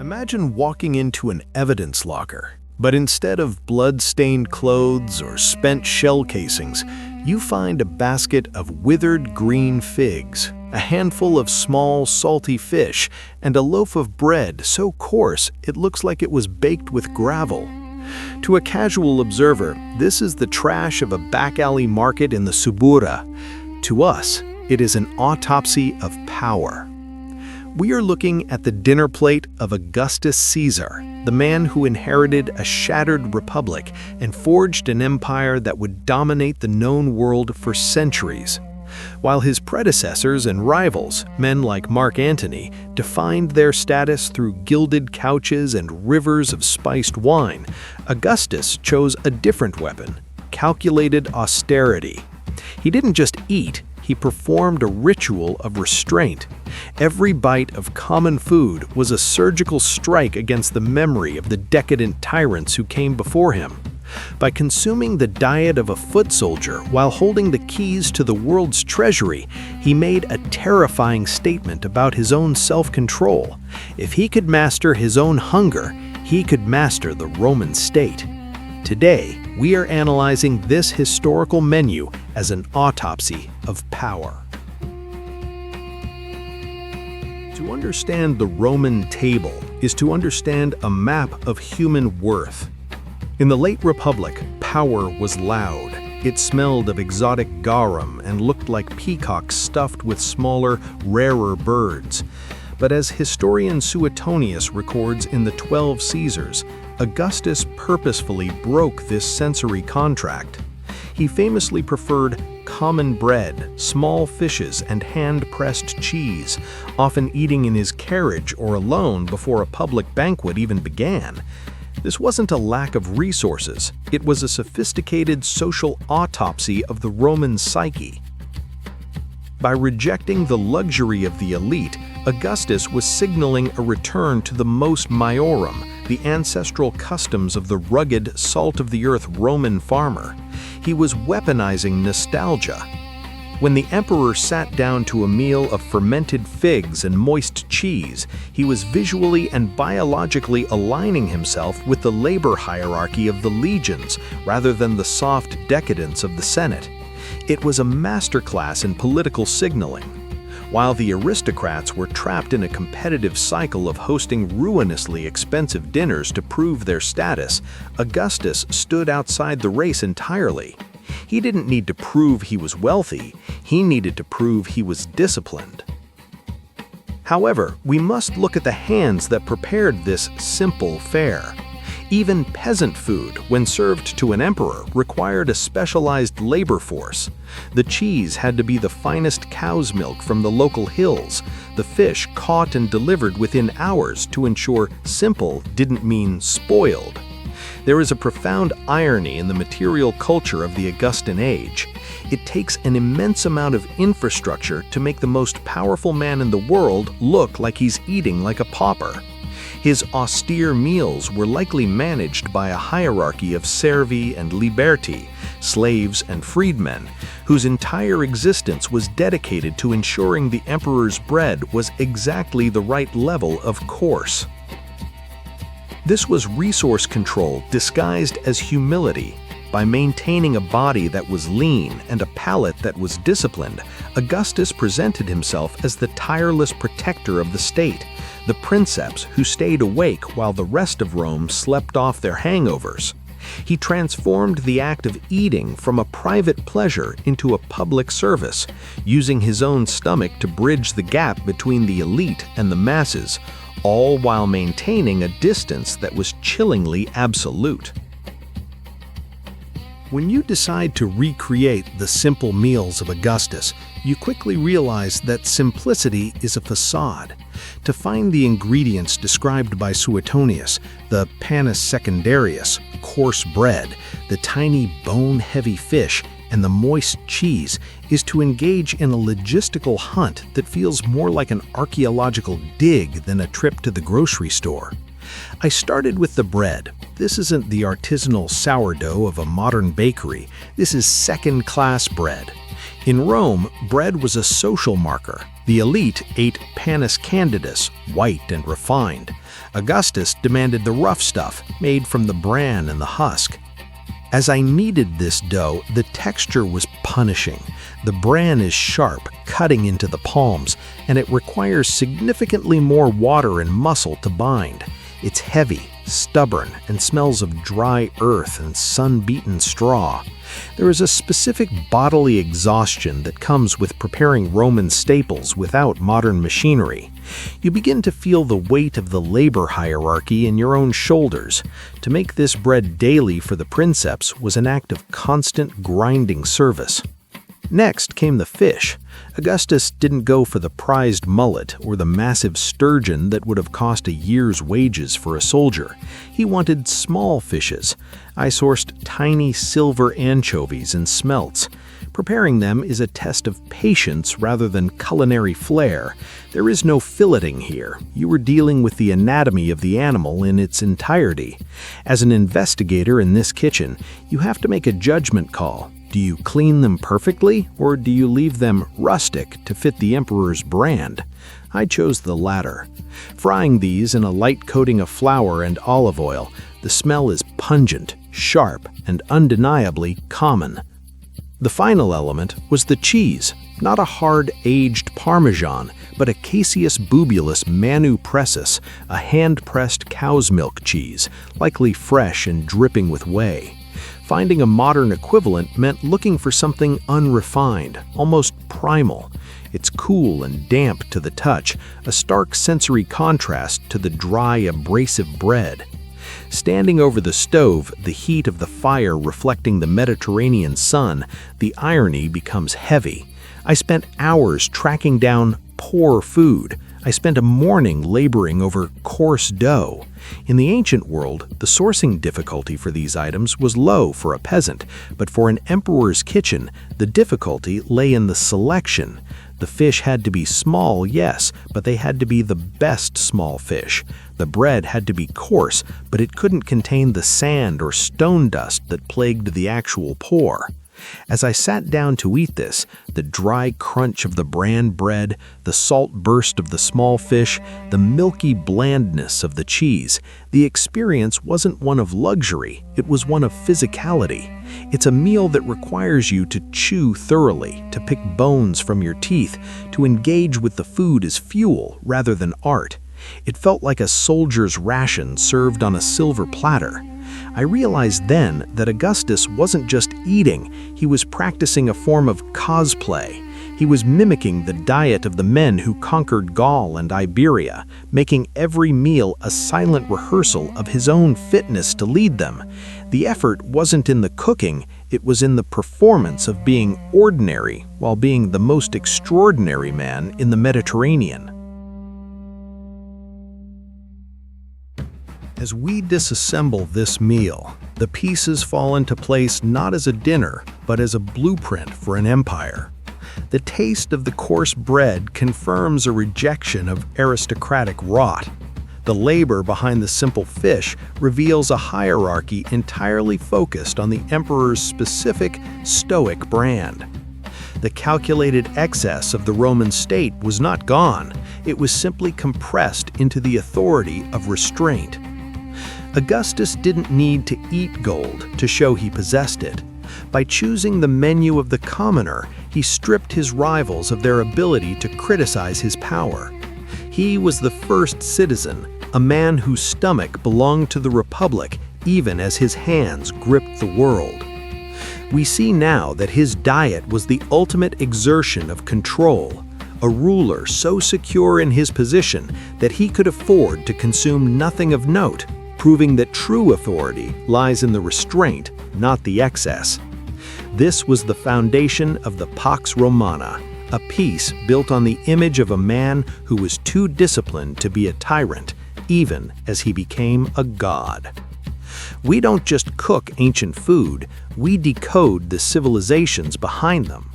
Imagine walking into an evidence locker, but instead of blood-stained clothes or spent shell casings, you find a basket of withered green figs, a handful of small, salty fish, and a loaf of bread so coarse it looks like it was baked with gravel. To a casual observer, this is the trash of a back-alley market in the Subura. To us, it is an autopsy of power. We are looking at the dinner plate of Augustus Caesar, the man who inherited a shattered republic and forged an empire that would dominate the known world for centuries. While his predecessors and rivals, men like Mark Antony, defined their status through gilded couches and rivers of spiced wine, Augustus chose a different weapon: calculated austerity. He didn't just eat, he performed a ritual of restraint. Every bite of common food was a surgical strike against the memory of the decadent tyrants who came before him. By consuming the diet of a foot soldier while holding the keys to the world's treasury, he made a terrifying statement about his own self-control. If he could master his own hunger, he could master the Roman state. Today, we are analyzing this historical menu as an autopsy of power. To understand the Roman table is to understand a map of human worth. In the late Republic, power was loud. It smelled of exotic garum and looked like peacocks stuffed with smaller, rarer birds. But as historian Suetonius records in the 12 Caesars, Augustus purposefully broke this sensory contract. He famously preferred common bread, small fishes, and hand-pressed cheese, often eating in his carriage or alone before a public banquet even began. This wasn't a lack of resources, it was a sophisticated social autopsy of the Roman psyche. By rejecting the luxury of the elite, Augustus was signaling a return to the mos maiorum, the ancestral customs of the rugged, salt-of-the-earth Roman farmer. He was weaponizing nostalgia. When the emperor sat down to a meal of fermented figs and moist cheese, he was visually and biologically aligning himself with the labor hierarchy of the legions rather than the soft decadence of the Senate. It was a masterclass in political signaling. While the aristocrats were trapped in a competitive cycle of hosting ruinously expensive dinners to prove their status, Augustus stood outside the race entirely. He didn't need to prove he was wealthy, he needed to prove he was disciplined. However, we must look at the hands that prepared this simple fare. Even peasant food, when served to an emperor, required a specialized labor force. The cheese had to be the finest cow's milk from the local hills, the fish caught and delivered within hours to ensure simple didn't mean spoiled. There is a profound irony in the material culture of the Augustan age. It takes an immense amount of infrastructure to make the most powerful man in the world look like he's eating like a pauper. His austere meals were likely managed by a hierarchy of servi and liberti, slaves and freedmen, whose entire existence was dedicated to ensuring the emperor's bread was exactly the right level of coarse. This was resource control disguised as humility. By maintaining a body that was lean and a palate that was disciplined, Augustus presented himself as the tireless protector of the state, the princeps who stayed awake while the rest of Rome slept off their hangovers. He transformed the act of eating from a private pleasure into a public service, using his own stomach to bridge the gap between the elite and the masses, all while maintaining a distance that was chillingly absolute. When you decide to recreate the simple meals of Augustus, you quickly realize that simplicity is a facade. To find the ingredients described by Suetonius, the panis secundarius, coarse bread, the tiny bone-heavy fish, and the moist cheese, is to engage in a logistical hunt that feels more like an archaeological dig than a trip to the grocery store. I started with the bread. This isn't the artisanal sourdough of a modern bakery. This is second-class bread. In Rome, bread was a social marker. The elite ate panis candidus, white and refined. Augustus demanded the rough stuff, made from the bran and the husk. As I kneaded this dough, the texture was punishing. The bran is sharp, cutting into the palms, and it requires significantly more water and muscle to bind. It's heavy, stubborn, and smells of dry earth and sun-beaten straw. There is a specific bodily exhaustion that comes with preparing Roman staples without modern machinery. You begin to feel the weight of the labor hierarchy in your own shoulders. To make this bread daily for the princeps was an act of constant grinding service. Next came the fish. Augustus didn't go for the prized mullet or the massive sturgeon that would have cost a year's wages for a soldier. He wanted small fishes. I sourced tiny silver anchovies and smelts. Preparing them is a test of patience rather than culinary flair. There is no filleting here. You are dealing with the anatomy of the animal in its entirety. As an investigator in this kitchen, you have to make a judgment call. Do you clean them perfectly, or do you leave them rustic to fit the emperor's brand? I chose the latter. Frying these in a light coating of flour and olive oil, the smell is pungent, sharp, and undeniably common. The final element was the cheese, not a hard, aged Parmesan, but a Caseus bubulus manu pressus, a hand-pressed cow's milk cheese, likely fresh and dripping with whey. Finding a modern equivalent meant looking for something unrefined, almost primal. It's cool and damp to the touch, a stark sensory contrast to the dry, abrasive bread. Standing over the stove, the heat of the fire reflecting the Mediterranean sun, the irony becomes heavy. I spent hours tracking down poor food. I spent a morning laboring over coarse dough. In the ancient world, the sourcing difficulty for these items was low for a peasant, but for an emperor's kitchen, the difficulty lay in the selection. The fish had to be small, yes, but they had to be the best small fish. The bread had to be coarse, but it couldn't contain the sand or stone dust that plagued the actual poor. As I sat down to eat this, the dry crunch of the bran bread, the salt burst of the small fish, the milky blandness of the cheese, the experience wasn't one of luxury, it was one of physicality. It's a meal that requires you to chew thoroughly, to pick bones from your teeth, to engage with the food as fuel rather than art. It felt like a soldier's ration served on a silver platter. I realized then that Augustus wasn't just eating, he was practicing a form of cosplay. He was mimicking the diet of the men who conquered Gaul and Iberia, making every meal a silent rehearsal of his own fitness to lead them. The effort wasn't in the cooking, it was in the performance of being ordinary while being the most extraordinary man in the Mediterranean. As we disassemble this meal, the pieces fall into place not as a dinner, but as a blueprint for an empire. The taste of the coarse bread confirms a rejection of aristocratic rot. The labor behind the simple fish reveals a hierarchy entirely focused on the emperor's specific stoic brand. The calculated excess of the Roman state was not gone, it was simply compressed into the authority of restraint. Augustus didn't need to eat gold to show he possessed it. By choosing the menu of the commoner, he stripped his rivals of their ability to criticize his power. He was the first citizen, a man whose stomach belonged to the Republic even as his hands gripped the world. We see now that his diet was the ultimate exertion of control, a ruler so secure in his position that he could afford to consume nothing of note, proving that true authority lies in the restraint, not the excess. This was the foundation of the Pax Romana, a peace built on the image of a man who was too disciplined to be a tyrant, even as he became a god. We don't just cook ancient food, we decode the civilizations behind them.